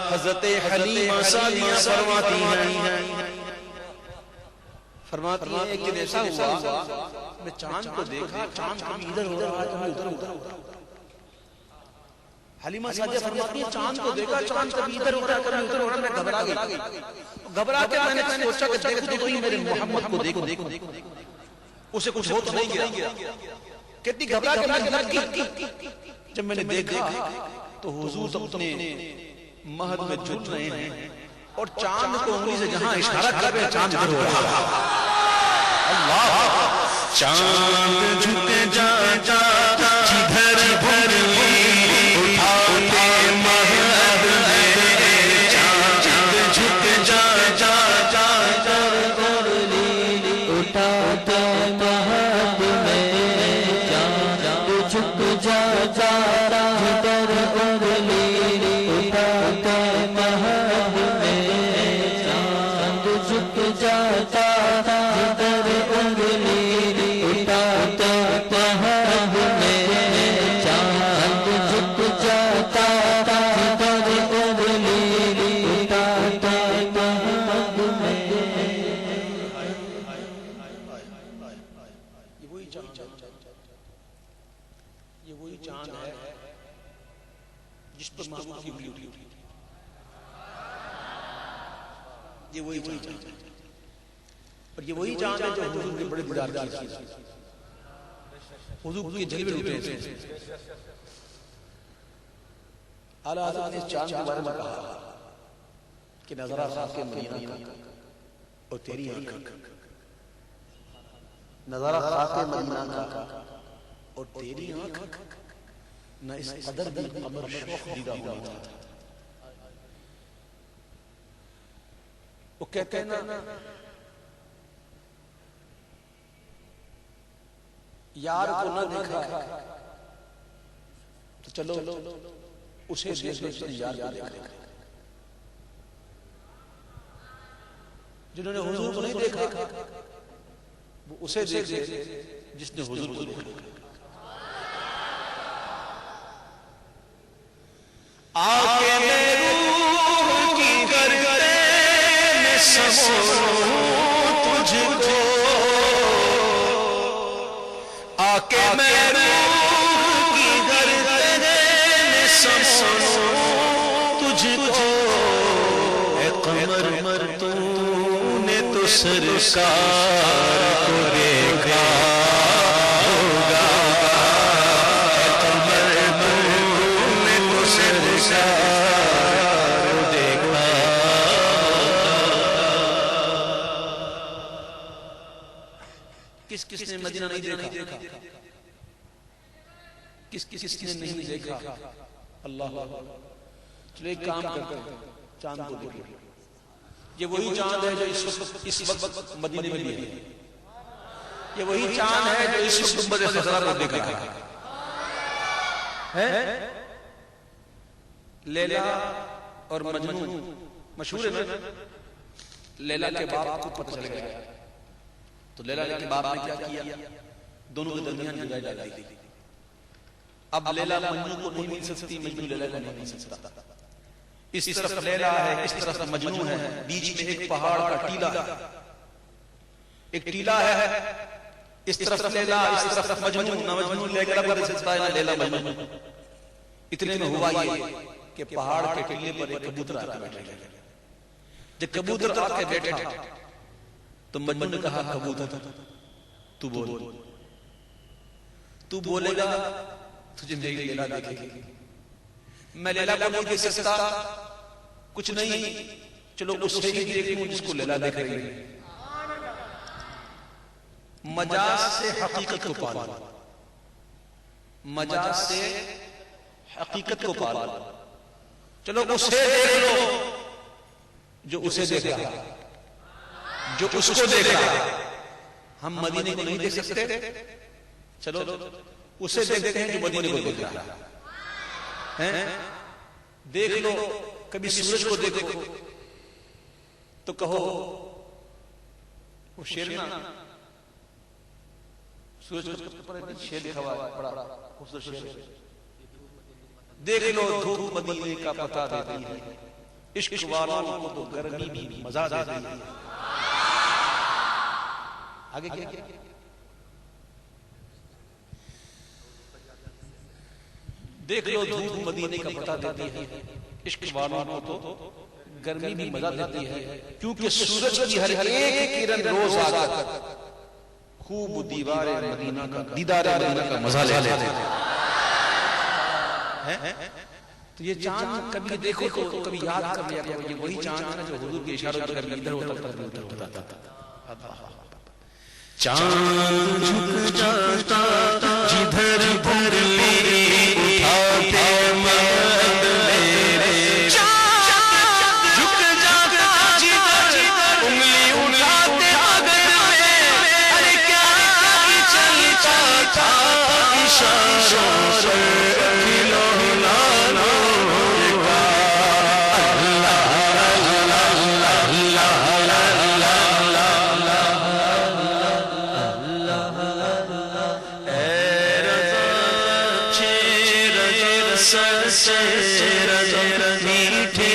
हज़रत हलीमा सादिया फरमाती हैं कि ऐसा हुआ मैं चांद को देखा, चांद कभी इधर हो रहा है कभी उधर उधर। हलीमा सादिया फरमाती है चांद को देखा, चांद कभी इधर हो रहा है कभी उधर हो रहा है। मैं घबरा गई, घबरा के मैंने सोचा कि देखो तो कोई मेरे मोहम्मद को देखो, उसे कुछ हो तो नहीं गया। कितनी घबरा के मैं लग गई। जब मैंने देखा तो हुजूर अपने महल में झूल रहे हैं और चांद को उंगली से जहां इशारा कर रहे हैं चांद इधर हो रहा है। अल्लाह, चांद झुक जा जा जिधर भर उठाते महल में, चांद झुक जा जा जिधर भर उठाते महल में, चांद झुक जा जा जिधर उंगली उठाते महल में, चांद झुक जाता जिधर उंगली उठाते महल में, चांद झुक जाता जिधर उंगली उठाते महल में। ये वही चांद है जिस पर महबूब की उंगली उठी। ये वही चांद है और ये वही चांद है जो हुजूर के बड़े दीदार किए, हुजूर के जलवे लुटे थे। आला हज़रत ने इस चांद के बारे में कहा कि नज़रा खाके मदीना का और तेरी आंख, नज़रा खाके मदीना का और तेरी आंख न इस कदर भी कमर शौक दीदा हुआ था। वो कहते हैं ना, यार को न देखा तो चलो उसे देख लो जिसने यार को देखा। जिन्होंने हुजूर को नहीं देखा वो उसे देख ले जिसने हुजूर को देखा। आके मैं रूह की गर्दे में समो तुझको, आके मैं रूह की गर्दे में समो तुझको। ए कमर मर तूने तो सरकार को देखा होगा, ए कमर तूने तो सरकार को देखा। किस किसने मदीना नहीं देखा, किस किसने नहीं देखा। अल्लाह, चलो एक काम करते हैं, चांद को देखो। ये वही चांद है जो इस वक्त मदीने में है। ये वही चांद है जो इस वक्त गुंबद खज़रा को देखा है। लैला और मजनू मशहूर है ना। लैला के बाप को पता चल गया तो लैला के बाप ने क्या किया, दोनों के दरमियान जुदाई डाल दी। अब लैला मजनू को नहीं मिल सकती, मजनू लैला को नहीं मिल सकता। इस तरफ लैला है, इस तरफ मजनू है, बीच में एक पहाड़ का टीला, एक टीला है। इस तरफ लैला, इस तरफ मजनू। ना मजनू लैला बदल सकता है ना लैला मजनू। इतने में हुआ ये कि पहाड़ के टीले पर एक कबूतर आके बैठा। जब कबूतर आके बैठा तो मजनू ने कहा, कबूतर तू बोल, तू बोलेगा तुझे मेरी लैला देखेगी। मैं लैला को नहीं देख सकता, कुछ नहीं, चलो उससे ही देखूं जिसको लैला देख रही है। मजाज से हकीकत को पालो, मजाज से हकीकत को पालो। चलो उसे देख लो जो उसे देखा, जो उसको देखा। हम मदीने को नहीं देख सकते, चलो उसे देखते हैं जो मदीने को देख रहा है। देख लो, कभी सूरज को देखो तो कहो वो शेर ना, सूरज पर शेर लिखा हुआ है, बड़ा खूबसूरत शेर। देख लो धूप मदीने का पता देती है, इश्क वालों को तो गर्मी भी मजा देती है। आगे क्या क्या देख लो, धूप मदीने का पता देती है, इश्क वालों को तो गर्मी भी मजा देती है, क्योंकि सूरज की हर एक किरण रोज आकर खूब दीदारे मदीना का मजा लेते हैं। तो ये चांद कभी देखो तो कभी याद कर लिया करो, ये वही चांद है जो हुजूर के इशारों पर कभी इधर होता था उधर होता था। चांद झुक जाता जिधर भरली उठाते मर्द मेरे, चांद झुक जाता जिधर उंगली उठाते मगर मेरे, अरे क्या चलता था इशारों पर खिलौना का। अल्लाह अल्लाह अल्लाह मीठे